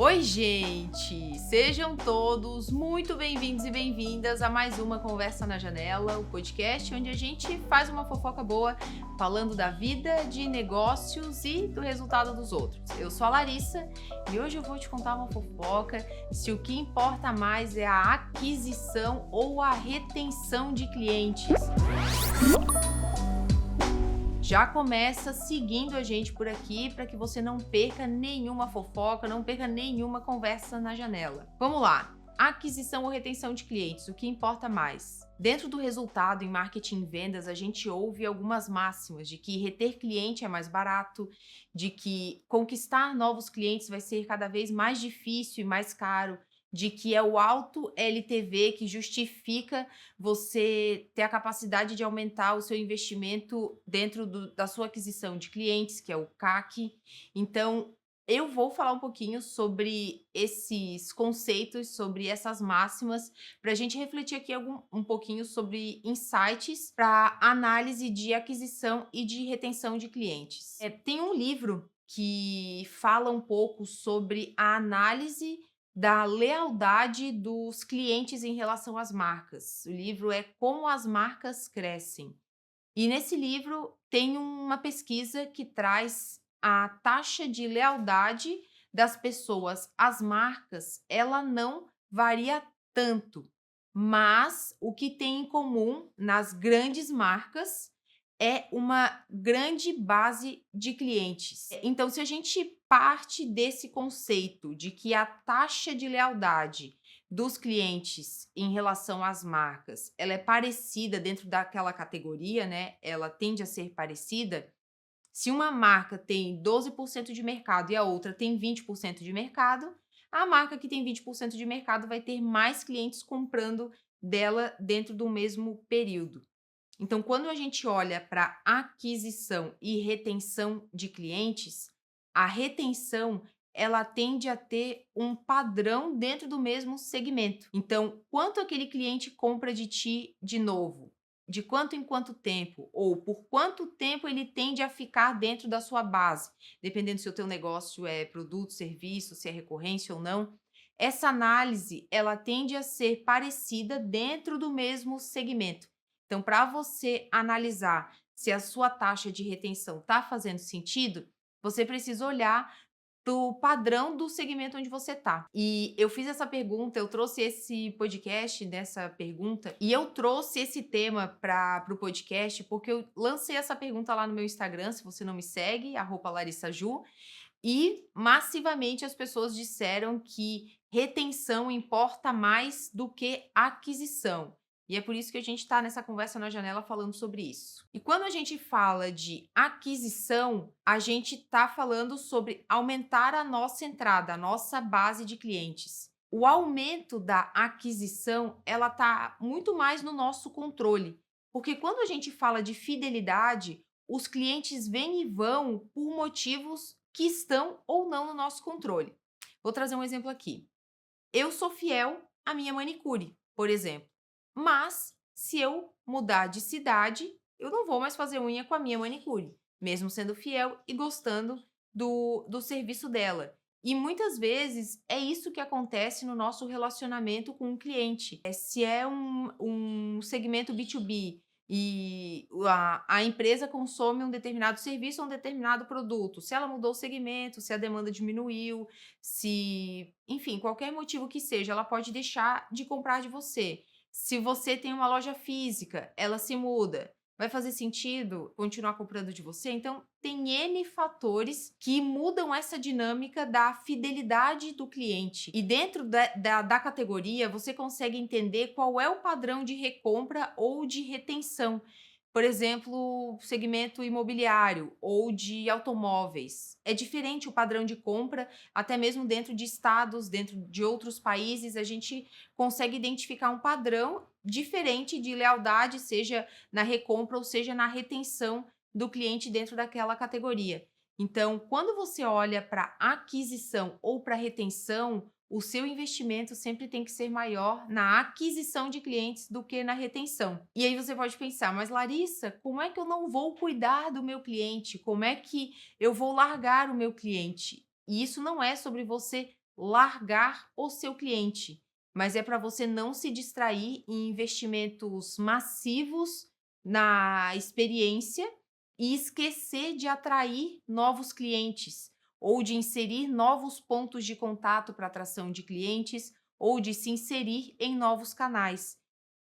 Oi, gente! Sejam todos muito bem-vindos e bem-vindas a mais uma Conversa na Janela, o podcast onde a gente faz uma fofoca boa falando da vida, de negócios e do resultado dos outros. Eu sou a Larissa e hoje eu vou te contar uma fofoca se o que importa mais é a aquisição ou a retenção de clientes. Já começa seguindo a gente por aqui para que você não perca nenhuma fofoca, não perca nenhuma conversa na janela. Vamos lá! Aquisição ou retenção de clientes, o que importa mais? Dentro do resultado em marketing e vendas, a gente ouve algumas máximas de que reter cliente é mais barato, de que conquistar novos clientes vai ser cada vez mais difícil e mais caro, de que é o alto LTV que justifica você ter a capacidade de aumentar o seu investimento dentro da sua aquisição de clientes, que é o CAC. Então, eu vou falar um pouquinho sobre esses conceitos, sobre essas máximas, para a gente refletir aqui um pouquinho sobre insights para análise de aquisição e de retenção de clientes. Tem um livro que fala um pouco sobre a análise da lealdade dos clientes em relação às marcas. O livro é Como as Marcas Crescem. E nesse livro tem uma pesquisa que traz a taxa de lealdade das pessoas às marcas, ela não varia tanto, mas o que tem em comum nas grandes marcas é uma grande base de clientes. Então, se a gente parte desse conceito de que a taxa de lealdade dos clientes em relação às marcas, ela é parecida dentro daquela categoria, né? Ela tende a ser parecida. Se uma marca tem 12% de mercado e a outra tem 20% de mercado, a marca que tem 20% de mercado vai ter mais clientes comprando dela dentro do mesmo período. Então, quando a gente olha para aquisição e retenção de clientes, a retenção ela tende a ter um padrão dentro do mesmo segmento. Então, quanto aquele cliente compra de ti de novo? De quanto em quanto tempo? Ou por quanto tempo ele tende a ficar dentro da sua base? Dependendo se o teu negócio é produto, serviço, se é recorrência ou não. Essa análise, ela tende a ser parecida dentro do mesmo segmento. Então, para você analisar se a sua taxa de retenção está fazendo sentido, você precisa olhar do padrão do segmento onde você está. E eu fiz essa pergunta, eu trouxe esse podcast dessa pergunta, e eu trouxe esse tema para o podcast porque eu lancei essa pergunta lá no meu Instagram, se você não me segue, @LarissaJu, e massivamente as pessoas disseram que retenção importa mais do que aquisição. E é por isso que a gente está nessa conversa na janela falando sobre isso. E quando a gente fala de aquisição, a gente está falando sobre aumentar a nossa entrada, a nossa base de clientes. O aumento da aquisição, ela está muito mais no nosso controle. Porque quando a gente fala de fidelidade, os clientes vêm e vão por motivos que estão ou não no nosso controle. Vou trazer um exemplo aqui. Eu sou fiel à minha manicure, por exemplo. Mas, se eu mudar de cidade, eu não vou mais fazer unha com a minha manicure, mesmo sendo fiel e gostando do serviço dela. E muitas vezes é isso que acontece no nosso relacionamento com o cliente. Se é um segmento B2B e a empresa consome um determinado serviço ou um determinado produto, se ela mudou o segmento, se a demanda diminuiu, se, enfim, qualquer motivo que seja, ela pode deixar de comprar de você. Se você tem uma loja física, ela se muda. Vai fazer sentido continuar comprando de você? Então, tem N fatores que mudam essa dinâmica da fidelidade do cliente. E dentro da categoria, você consegue entender qual é o padrão de recompra ou de retenção. Por exemplo, segmento imobiliário ou de automóveis. É diferente o padrão de compra, até mesmo dentro de estados, dentro de outros países, a gente consegue identificar um padrão diferente de lealdade, seja na recompra ou seja na retenção do cliente dentro daquela categoria. Então, quando você olha para aquisição ou para retenção, o seu investimento sempre tem que ser maior na aquisição de clientes do que na retenção. E aí você pode pensar, mas Larissa, como é que eu não vou cuidar do meu cliente? Como é que eu vou largar o meu cliente? E isso não é sobre você largar o seu cliente, mas é para você não se distrair em investimentos massivos na experiência e esquecer de atrair novos clientes ou de inserir novos pontos de contato para atração de clientes ou de se inserir em novos canais.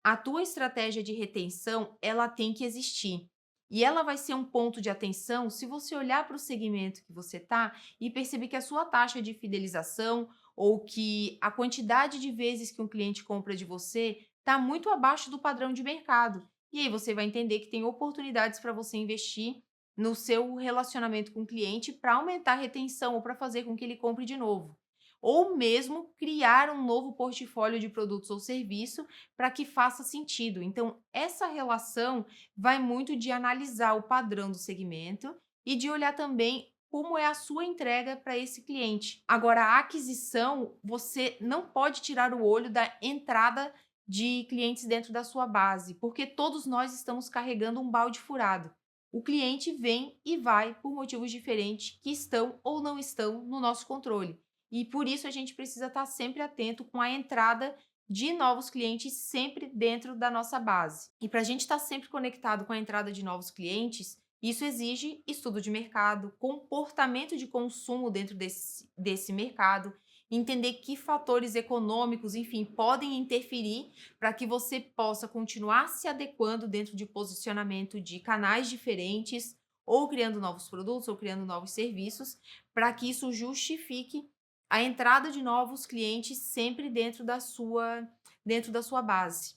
A tua estratégia de retenção, ela tem que existir. E ela vai ser um ponto de atenção se você olhar para o segmento que você está e perceber que a sua taxa de fidelização ou que a quantidade de vezes que um cliente compra de você está muito abaixo do padrão de mercado. E aí você vai entender que tem oportunidades para você investir no seu relacionamento com o cliente para aumentar a retenção ou para fazer com que ele compre de novo. Ou mesmo criar um novo portfólio de produtos ou serviço para que faça sentido. Então, essa relação vai muito de analisar o padrão do segmento e de olhar também como é a sua entrega para esse cliente. Agora, a aquisição, você não pode tirar o olho da entrada de clientes dentro da sua base, porque todos nós estamos carregando um balde furado. O cliente vem e vai por motivos diferentes que estão ou não estão no nosso controle. E por isso a gente precisa estar sempre atento com a entrada de novos clientes sempre dentro da nossa base. E para a gente estar sempre conectado com a entrada de novos clientes, isso exige estudo de mercado, comportamento de consumo dentro desse mercado, entender que fatores econômicos, enfim, podem interferir para que você possa continuar se adequando dentro de posicionamento de canais diferentes, ou criando novos produtos, ou criando novos serviços, para que isso justifique a entrada de novos clientes sempre dentro da sua base.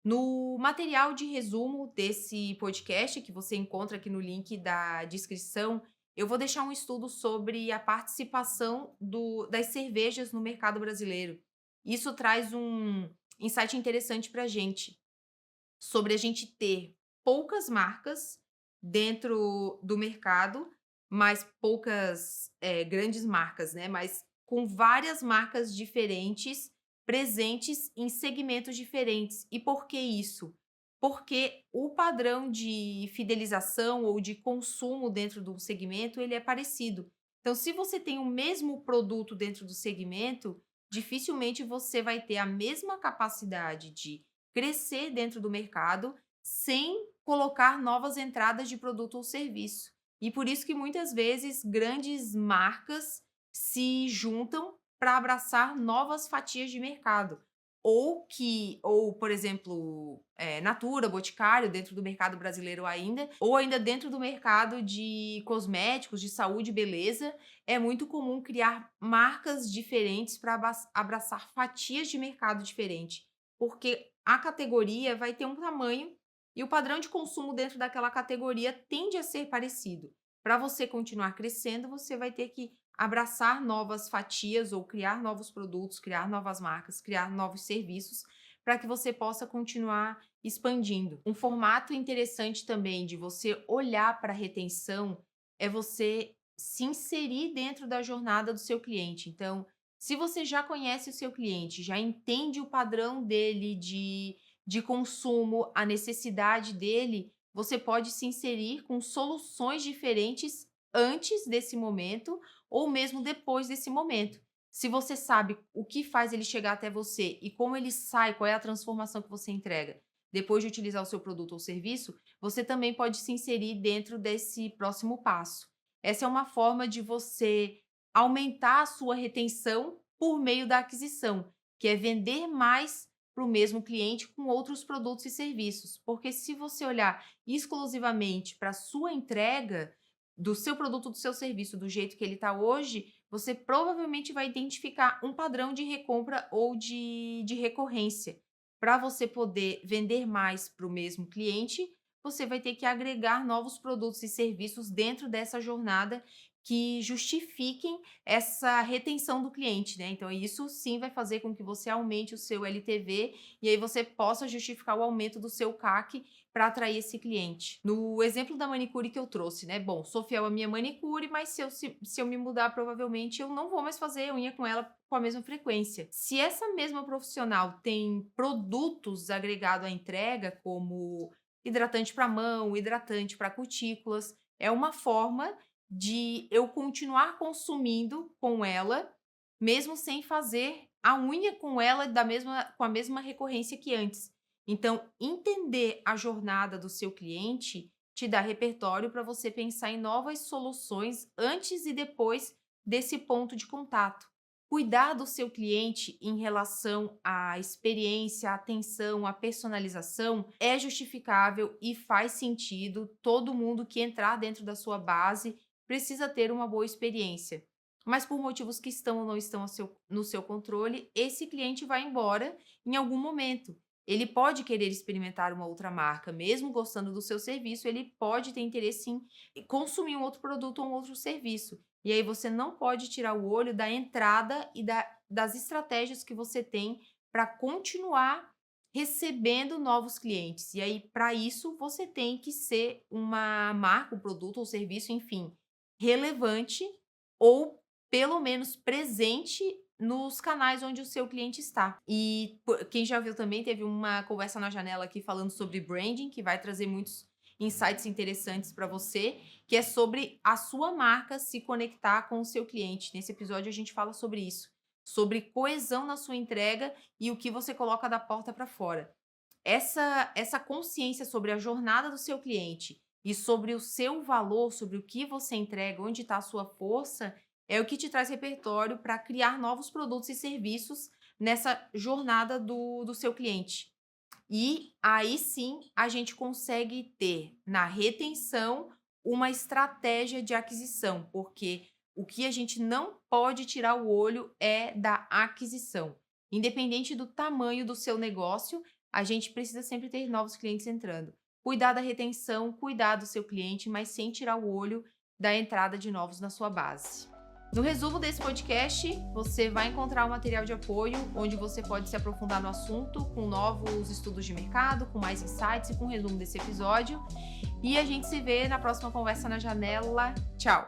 No material de resumo desse podcast, que você encontra aqui no link da descrição, eu vou deixar um estudo sobre a participação das cervejas no mercado brasileiro. Isso traz um insight interessante para a gente, sobre a gente ter poucas marcas dentro do mercado, mas poucas grandes marcas, né? Mas com várias marcas diferentes presentes em segmentos diferentes. E por que isso? Porque o padrão de fidelização ou de consumo dentro do segmento, ele é parecido. Então, se você tem o mesmo produto dentro do segmento, dificilmente você vai ter a mesma capacidade de crescer dentro do mercado sem colocar novas entradas de produto ou serviço. E por isso que muitas vezes grandes marcas se juntam para abraçar novas fatias de mercado. Ou, por exemplo, Natura, Boticário, dentro do mercado brasileiro ainda, ou ainda dentro do mercado de cosméticos, de saúde e beleza, é muito comum criar marcas diferentes para abraçar fatias de mercado diferente, porque a categoria vai ter um tamanho e o padrão de consumo dentro daquela categoria tende a ser parecido. Para você continuar crescendo, você vai ter que abraçar novas fatias ou criar novos produtos, criar novas marcas, criar novos serviços para que você possa continuar expandindo. Um formato interessante também de você olhar para a retenção é você se inserir dentro da jornada do seu cliente. Então, se você já conhece o seu cliente, já entende o padrão dele de consumo, a necessidade dele, você pode se inserir com soluções diferentes antes desse momento ou mesmo depois desse momento. Se você sabe o que faz ele chegar até você e como ele sai, qual é a transformação que você entrega depois de utilizar o seu produto ou serviço, você também pode se inserir dentro desse próximo passo. Essa é uma forma de você aumentar a sua retenção por meio da aquisição, que é vender mais para o mesmo cliente com outros produtos e serviços. Porque se você olhar exclusivamente para a sua entrega do seu produto, do seu serviço, do jeito que ele está hoje, você provavelmente vai identificar um padrão de recompra ou de recorrência. Para você poder vender mais para o mesmo cliente, você vai ter que agregar novos produtos e serviços dentro dessa jornada que justifiquem essa retenção do cliente, né? Então, isso sim vai fazer com que você aumente o seu LTV e aí você possa justificar o aumento do seu CAC para atrair esse cliente. No exemplo da manicure que eu trouxe, né? Bom, sou fiel à minha manicure, mas se eu me mudar, provavelmente eu não vou mais fazer unha com ela com a mesma frequência. Se essa mesma profissional tem produtos agregados à entrega, como hidratante para mão, hidratante para cutículas, é uma forma de eu continuar consumindo com ela mesmo sem fazer a unha com ela com a mesma recorrência que antes. Então, entender a jornada do seu cliente te dá repertório para você pensar em novas soluções antes e depois desse ponto de contato. Cuidar do seu cliente em relação à experiência, à atenção, à personalização é justificável e faz sentido. Todo mundo que entrar dentro da sua base precisa ter uma boa experiência. Mas por motivos que estão ou não estão no seu controle, esse cliente vai embora em algum momento. Ele pode querer experimentar uma outra marca, mesmo gostando do seu serviço, ele pode ter interesse em consumir um outro produto ou um outro serviço. E aí você não pode tirar o olho da entrada e das estratégias que você tem para continuar recebendo novos clientes. E aí, para isso, você tem que ser uma marca, um produto ou serviço, enfim, relevante ou pelo menos presente nos canais onde o seu cliente está. E quem já viu também, teve uma conversa na janela aqui falando sobre branding, que vai trazer muitos insights interessantes para você, que é sobre a sua marca se conectar com o seu cliente. Nesse episódio a gente fala sobre isso, sobre coesão na sua entrega e o que você coloca da porta para fora. Essa consciência sobre a jornada do seu cliente e sobre o seu valor, sobre o que você entrega, onde está a sua força, é o que te traz repertório para criar novos produtos e serviços nessa jornada do seu cliente. E aí sim a gente consegue ter na retenção uma estratégia de aquisição, porque o que a gente não pode tirar o olho é da aquisição. Independente do tamanho do seu negócio, a gente precisa sempre ter novos clientes entrando. Cuidar da retenção, cuidar do seu cliente, mas sem tirar o olho da entrada de novos na sua base. No resumo desse podcast, você vai encontrar um material de apoio onde você pode se aprofundar no assunto com novos estudos de mercado, com mais insights e com um resumo desse episódio. E a gente se vê na próxima Conversa na Janela. Tchau!